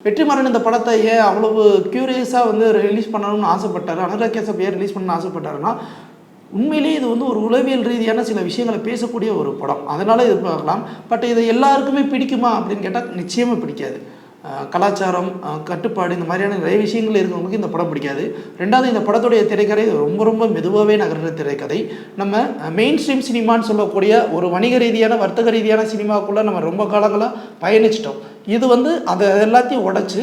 வெற்றிமாறன் இந்த படத்தை ஏன் அவ்வளவு க்யூரியஸாக வந்து ரிலீஸ் பண்ணணும்னு ஆசைப்பட்டார், அனுராக் கேசப் ஏன் ரிலீஸ் பண்ணணும்னு ஆசைப்பட்டாருன்னா, உண்மையிலேயே இது வந்து ஒரு உளவியல் ரீதியான சில விஷயங்களை பேசக்கூடிய ஒரு படம். அதனால் இது பார்க்கலாம். பட் இது எல்லாருக்குமே பிடிக்குமா அப்படின்னு கேட்டால் நிச்சயமாக பிடிக்காது. கலாச்சாரம், கட்டுப்பாடு இந்த மாதிரியான நிறைய விஷயங்கள் இருக்கிறவங்களுக்கு இந்த படம் பிடிக்காது. ரெண்டாவது, இந்த படத்துடைய திரைக்கதை ரொம்ப ரொம்ப மெதுவாகவே நகர்ற திரைக்கதை. நம்ம மெயின் ஸ்ட்ரீம் சினிமான்னு சொல்லக்கூடிய ஒரு வணிக ரீதியான வர்த்தக ரீதியான சினிமாவுக்குள்ளே நம்ம ரொம்ப காலங்களாக பயணிச்சிட்டோம். இது வந்து அதை எல்லாத்தையும் உடச்சி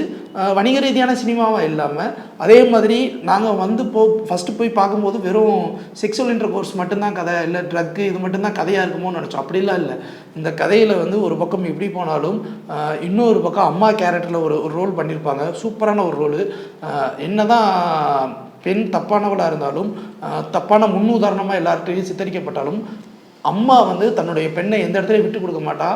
வணிக ரீதியான சினிமாவாக இல்லாமல், அதே மாதிரி நாங்கள் வந்து ஃபஸ்ட்டு போய் பார்க்கும்போது வெறும் செக்ஸுவல் இன்டர்கோர்ஸ் மட்டும்தான் கதை, இல்லை ட்ரக்கு இது மட்டும்தான் கதையாக இருக்குமோன்னு நினச்சோம். அப்படிலாம் இல்லை. இந்த கதையில் வந்து ஒரு பக்கம் எப்படி போனாலும் இன்னொரு பக்கம் அம்மா கேரக்டரில் ஒரு ரோல் பண்ணியிருப்பாங்க. சூப்பரான ஒரு ரோலு. என்ன தான் பெண் தப்பானவளாக இருந்தாலும், தப்பான முன்னுதாரணமாக எல்லார்கிட்டையும் சித்தரிக்கப்பட்டாலும், அம்மா வந்து தன்னுடைய பெண்ணை எந்த இடத்துலையும் விட்டு கொடுக்க மாட்டா.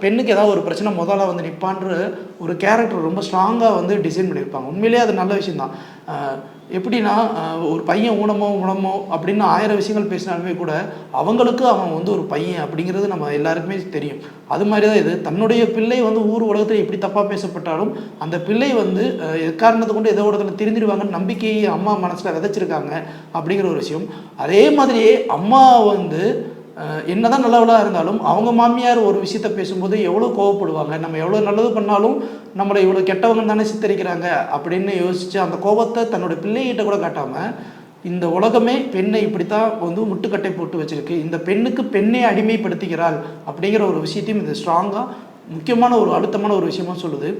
பெண்ணுக்கு ஏதாவது ஒரு பிரச்சனை முதல்ல வந்து நிற்பான்ற ஒரு கேரக்டர் ரொம்ப ஸ்ட்ராங்காக வந்து டிசைன் பண்ணியிருப்பாங்க. உண்மையிலேயே அது நல்ல விஷயந்தான். எப்படின்னா, ஒரு பையன் ஊனமோ அப்படின்னு 1000 விஷயங்கள் பேசினாலுமே கூட அவங்களுக்கு அவன் வந்து ஒரு பையன் அப்படிங்கிறது நம்ம எல்லாருக்குமே தெரியும். அது மாதிரி தான் இது. தன்னுடைய பிள்ளை வந்து ஊர் உலகத்தில் எப்படி தப்பாக பேசப்பட்டாலும் அந்த பிள்ளை வந்து எக்காரணத்தை கொண்டு ஏதோ ஒரு இடத்துல திருந்திடுவாங்கன்னு நம்பிக்கையை அம்மா மனசில் விதைச்சிருக்காங்க அப்படிங்கிற ஒரு விஷயம். அதே மாதிரியே அம்மா வந்து என்னதான் நல்லவளாக இருந்தாலும் அவங்க மாமியார் ஒரு விஷயத்த பேசும்போது எவ்வளோ கோவப்படுவாங்க. நம்ம எவ்வளோ நல்லது பண்ணாலும் நம்மளை இவ்வளோ கெட்டவங்க தானே சித்தரிக்கிறாங்க அப்படின்னு யோசித்து அந்த கோபத்தை தன்னோட பிள்ளைகிட்ட கூட காட்டாமல், இந்த உலகமே பெண்ணை இப்படித்தான் வந்து முட்டுக்கட்டை போட்டு வச்சிருக்கு, இந்த பெண்ணுக்கு பெண்ணை அடிமைப்படுத்துகிறாள் அப்படிங்கிற ஒரு விஷயத்தையும் இது ஸ்ட்ராங்காக முக்கியமான ஒரு அழுத்தமான ஒரு விஷயமா சொல்லுது.